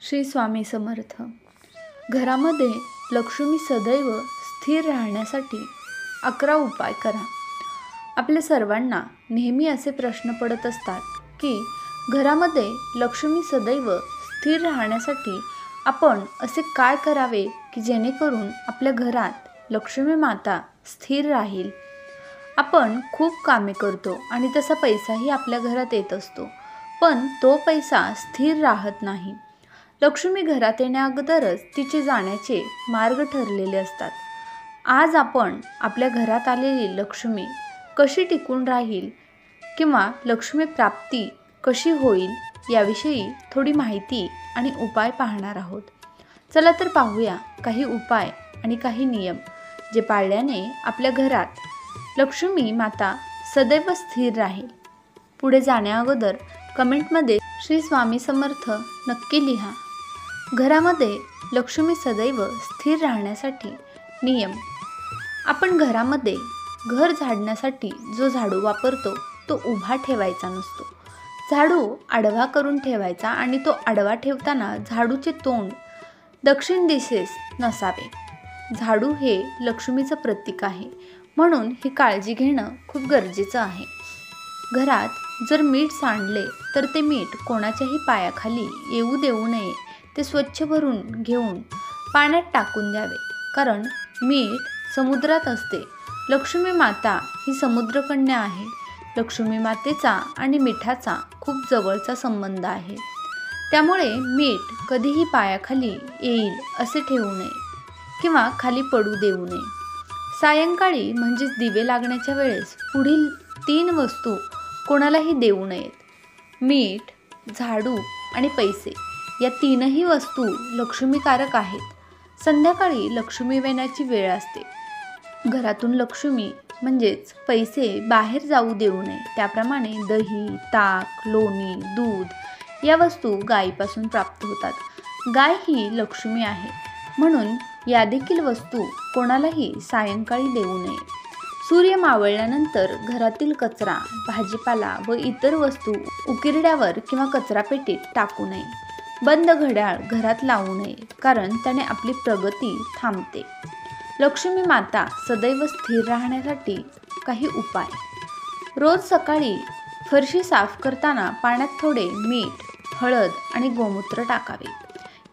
श्री स्वामी समर्थ। घरामध्ये लक्ष्मी सदैव स्थिर राहण्यासाठी 11 उपाय करा। आपल्या सर्वांना नेहमी असे प्रश्न पडत असतात की घरामध्ये लक्ष्मी सदैव स्थिर राहण्यासाठी आपण असे काय करावे की जेणेकरून आपल्या घरात लक्ष्मी माता स्थिर राहील। आपण खूप कामे करतो आणि तसा पैसाही आपल्या घरात येत असतो, पण तो पैसा स्थिर राहत नाही। लक्ष्मी घरात येण्या अगोदरच तिचे जाण्याचे मार्ग ठरलेले असतात। आज आपण आपल्या घरात आलेली लक्ष्मी कशी टिकून राहील किंवा लक्ष्मी प्राप्ती कशी होईल याविषयी थोडी माहिती आणि उपाय पाहणार आहोत। चला तर पाहूया काही उपाय आणि काही नियम जे पाळल्याने आपल्या घरात लक्ष्मी माता सदैव स्थिर राहील। पुढे जाण्या अगोदर कमेंटमध्ये श्री स्वामी समर्थ नक्की लिहा। घरामध्ये लक्ष्मी सदैव स्थिर राहण्यासाठी नियम। आपण घरामध्ये घर झाडण्यासाठी जो झाडू वापरतो तो उभा ठेवायचा नसतो। झाडू आडवा करून ठेवायचा आणि तो आडवा ठेवताना झाडूचे तोंड दक्षिण दिशेस नसावे। झाडू हे लक्ष्मीचं प्रतीक आहे, म्हणून ही काळजी घेणं खूप गरजेचं आहे। घरात जर मीठ सांडले तर ते मीठ कोणाच्याही पायाखाली येऊ देऊ नये। ते स्वच्छ भरून घेऊन पाण्यात टाकून द्यावे, कारण मीठ समुद्रात असते। लक्ष्मी माता ही समुद्रकन्या आहे। लक्ष्मी मातेचा आणि मिठाचा खूप जवळचा संबंध आहे, त्यामुळे मीठ कधीही पायाखाली येईल असे ठेवू नये किंवा खाली पडू देऊ नये। सायंकाळी म्हणजेच दिवे लागण्याच्या वेळेस पुढील 3 वस्तू कोणालाही देऊ नयेत। मीठ, झाडू आणि पैसे या 3ही वस्तू लक्ष्मीकारक आहेत। संध्याकाळी लक्ष्मी येण्याची वेळ असते। घरातून लक्ष्मी म्हणजेच पैसे बाहेर जाऊ देऊ नये। त्याप्रमाणे दही, ताक, लोणी, दूध या वस्तू गायीपासून प्राप्त होतात। गाय ही लक्ष्मी आहे, म्हणून या देखील वस्तू कोणालाही सायंकाळी देऊ नये। सूर्य मावळल्यानंतर घरातील कचरा, भाजीपाला व इतर वस्तू उकिरड्यावर किंवा कचरापेटीत टाकू नये। बंद घड्याळ घरात लावू नये, कारण त्याने आपली प्रगती थांबते। लक्ष्मी माता सदैव स्थिर राहण्यासाठी काही उपाय। रोज सकाळी फरशी साफ करताना पाण्यात थोडे मीठ, हळद आणि गोमूत्र टाकावे।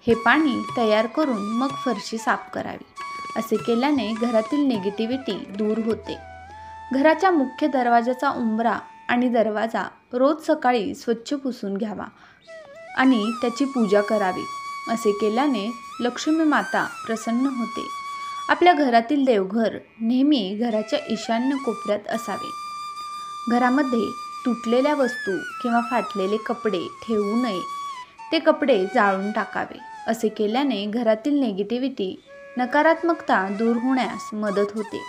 हे पाणी तयार करून मग फरशी साफ करावी। असे केल्याने घरातील निगेटिव्हिटी दूर होते। घराच्या मुख्य दरवाजाचा उंबरा आणि दरवाजा रोज सकाळी स्वच्छ पुसून घ्यावा आणि त्याची पूजा करावी। असे केल्याने लक्ष्मी माता प्रसन्न होते। आपल्या घरातील देवघर नेहमी घराच्या ईशान्य कोपऱ्यात असावे। घरामध्ये तुटलेल्या वस्तू किंवा फाटलेले कपडे ठेवू नये। ते कपडे जाळून टाकावे। असे केल्याने घरातील निगेटिव्हिटी, नकारात्मकता दूर होण्यास मदत होते।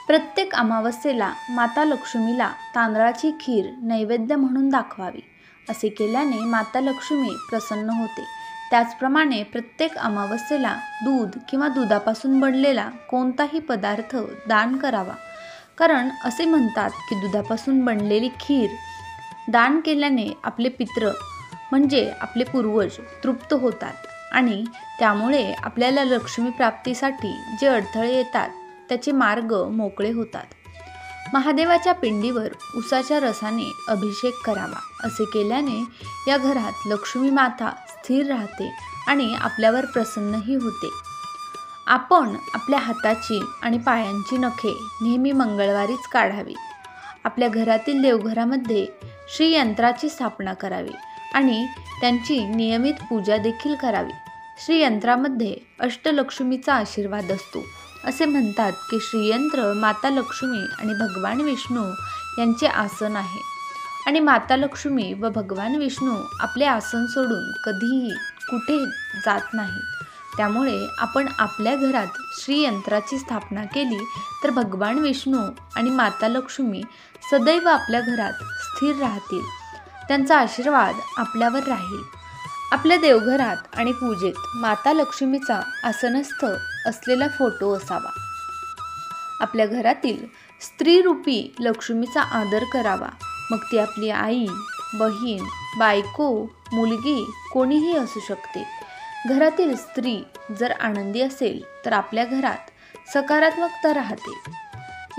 प्रत्येक अमावस्येला माता लक्ष्मीला तांदळाची खीर नैवेद्य म्हणून दाखवावी। असे केल्याने माता लक्ष्मी प्रसन्न होते। त्याचप्रमाणे प्रत्येक अमावस्येला दूध किंवा दुधापासून बनलेला कोणताही पदार्थ दान करावा, कारण असे म्हणतात की दुधापासून बनलेली खीर दान केल्याने आपले पितृ म्हणजे आपले पूर्वज तृप्त होतात आणि त्यामुळे आपल्याला लक्ष्मी प्राप्तीसाठी जे अडथळे येतात त्याचे मार्ग मोकळे होतात। महादेवाच्या पिंडीवर उसाच्या रसाने अभिषेक करावा। असे केल्याने या घरात लक्ष्मी माता स्थिर राहते आणि आपल्यावर प्रसन्नही होते। आपण आपल्या हाताची आणि पायांची नखे नेहमी मंगळवारीच काढावी। आपल्या घरातील देवघरामध्ये श्रीयंत्राची स्थापना करावी आणि त्यांची नियमित पूजा देखील करावी। श्रीयंत्रामध्ये अष्टलक्ष्मीचा आशीर्वाद असतो। असे म्हणतात की श्रीयंत्र माता लक्ष्मी आणि भगवान विष्णू यांचे आसन आहे आणि माता लक्ष्मी व भगवान विष्णू आपले आसन सोडून कधीही कुठे जात नाहीत। त्यामुळे आपण आपल्या घरात श्रीयंत्राची स्थापना केली तर भगवान विष्णू आणि माता लक्ष्मी सदैव आपल्या घरात स्थिर राहतील। त्यांचा आशीर्वाद आपल्यावर राहील। आपल्या देवघरात आणि पूजेत माता लक्ष्मीचा आसनस्थ असलेला फोटो असावा। आपल्या घरातील स्त्रीरूपी लक्ष्मीचा आदर करावा, मग ती आपली आई, बहीण, बायको, मुलगी कोणीही असू शकते. घरातील स्त्री जर आनंदी असेल तर आपल्या घरात सकारात्मकता राहते.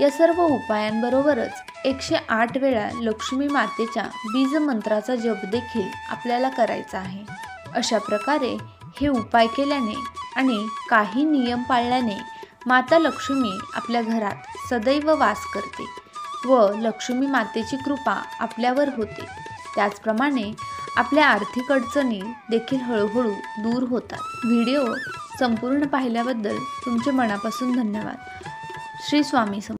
या सर्व उपायांबरोबरच 108 वेळा लक्ष्मी मातेच्या बीज मंत्राचा जप देखील आपल्याला करायचा आहे. अशा प्रकारे हे उपाय केल्याने आणि काही नियम पाळल्याने माता लक्ष्मी आपल्या घरात सदैव वास करते व लक्ष्मी मातेची कृपा आपल्यावर होते. त्याचप्रमाणे आपल्या आर्थिक अडचणी देखील हळूहळू दूर होतात. व्हिडिओ संपूर्ण पाहिल्याबद्दल तुमचे मनापासून धन्यवाद. श्री स्वामी समर्थ.